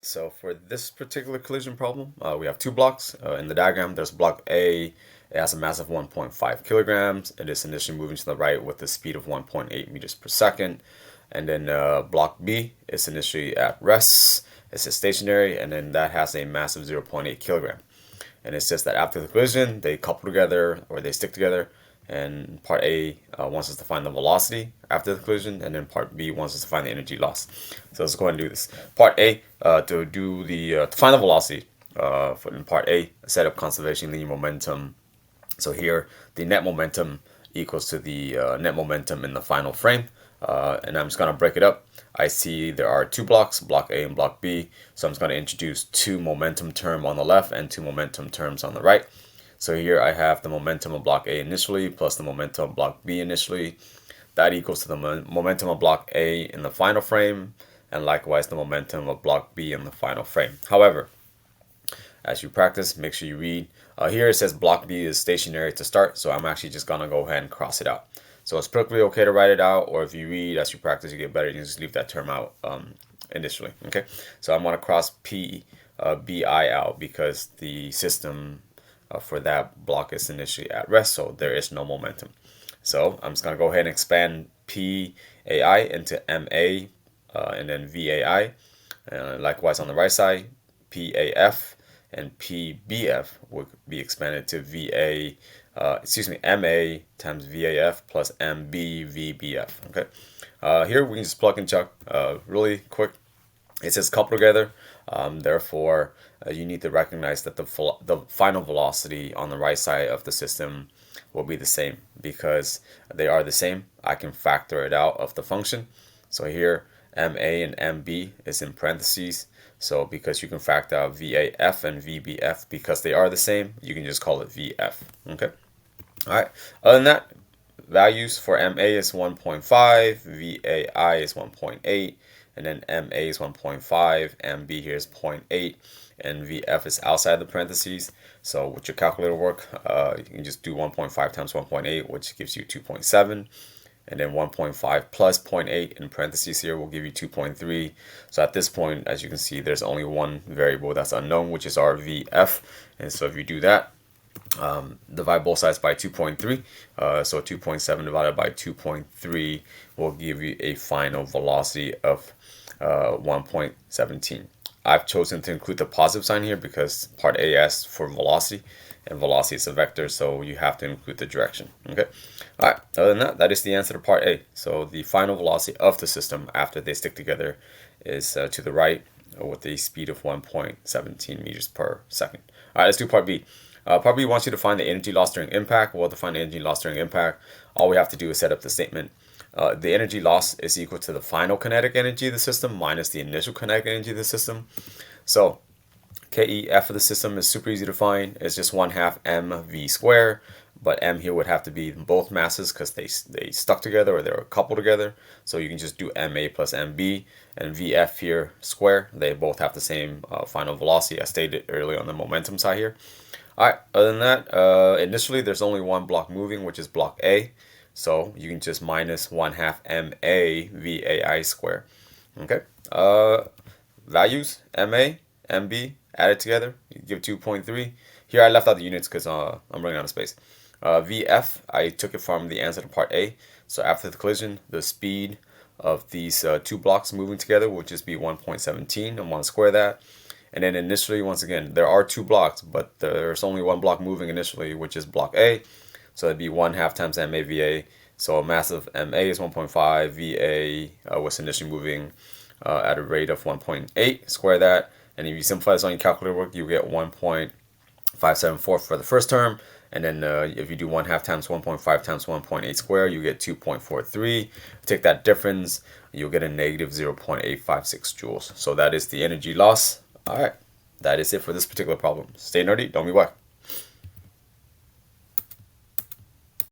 So for this particular collision problem, we have two blocks. In the diagram, there's block A. It has a mass of 1.5 kilograms. It is initially moving to the right with a speed of 1.8 meters per second. And then block B is initially at rest. It's stationary, and then that has a mass of 0.8 kilogram. And it says that after the collision, they couple together or they stick together. And part A wants us to find the velocity after the collision, and then part B wants us to find the energy loss. So let's go ahead and do this. Part A, to find the velocity in part A, set up conservation linear momentum. So here, the net momentum equals to the net momentum in the final frame. And I'm just going to break it up. I see there are two blocks, block A and block B. So I'm just going to introduce two momentum terms on the left and two momentum terms on the right. So here I have the momentum of block A initially plus the momentum of block B initially. That equals to the momentum of block A in the final frame, and likewise the momentum of block B in the final frame. However, as you practice, make sure you read. Here it says block B is stationary to start, so I'm actually just going to go ahead and cross it out. So it's perfectly okay to write it out, or if you read as you practice, you get better, you can just leave that term out initially. Okay, so I'm going to cross BI out because the system for that block is initially at rest, so there is no momentum. So I'm just going to go ahead and expand PAI into MA and then VAI. Likewise on the right side, PAF and PBF would be expanded to MA times VAF plus MB Okay. Here we can just plug and chuck really quick. It says couple together. Therefore, you need to recognize that the final velocity on the right side of the system will be the same because they are the same. I can factor it out of the function. So here, MA and MB is in parentheses. So because you can factor out VAF and VBF because they are the same, you can just call it VF. Okay. All right. Other than that, values for MA is 1.5, VAI is 1.8, and then MA is 1.5, MB here is 0.8, and VF is outside the parentheses. So with your calculator work, you can just do 1.5 times 1.8, which gives you 2.7. And then 1.5 plus 0.8 in parentheses here will give you 2.3. So at this point, as you can see, there's only one variable that's unknown, which is our VF. And so if you do that, divide both sides by 2.3. So 2.7 divided by 2.3 will give you a final velocity of 1.17. I've chosen to include the positive sign here because part A asks for velocity, and velocity is a vector, so you have to include the direction. Okay. All right. Other than that, that is the answer to part A. So the final velocity of the system after they stick together is to the right with a speed of 1.17 meters per second. All right. Let's do part B. Part B wants you to find the energy loss during impact. Well, to find the energy loss during impact, all we have to do is set up the statement. The energy loss is equal to the final kinetic energy of the system minus the initial kinetic energy of the system. So KEF of the system is super easy to find. It's just 1/2 mv squared, but m here would have to be both masses because they stuck together or they're coupled together. So you can just do ma plus mb, and vf here square. They both have the same final velocity as stated earlier on the momentum side here. All right, other than that, initially there's only one block moving, which is block A. So you can just minus 1/2 ma vai squared. Okay. Values, ma, mb, added together, you give 2.3. Here I left out the units because I'm running out of space. VF, I took it from the answer to part A. So after the collision, the speed of these two blocks moving together will just be 1.17. I'm going to square that. And then initially, once again, there are two blocks, but there's only one block moving initially, which is block A. So it'd be 1/2 times MAVA. So a mass of MA is 1.5. VA was initially moving at a rate of 1.8. Square that. And if you simplify this on your calculator work, you get 1.574 for the first term. And then if you do 1/2 times 1.5 times 1.8 squared, you get 2.43. Take that difference, you'll get a negative 0.856 joules. So that is the energy loss. All right, that is it for this particular problem. Stay nerdy, don't be whack.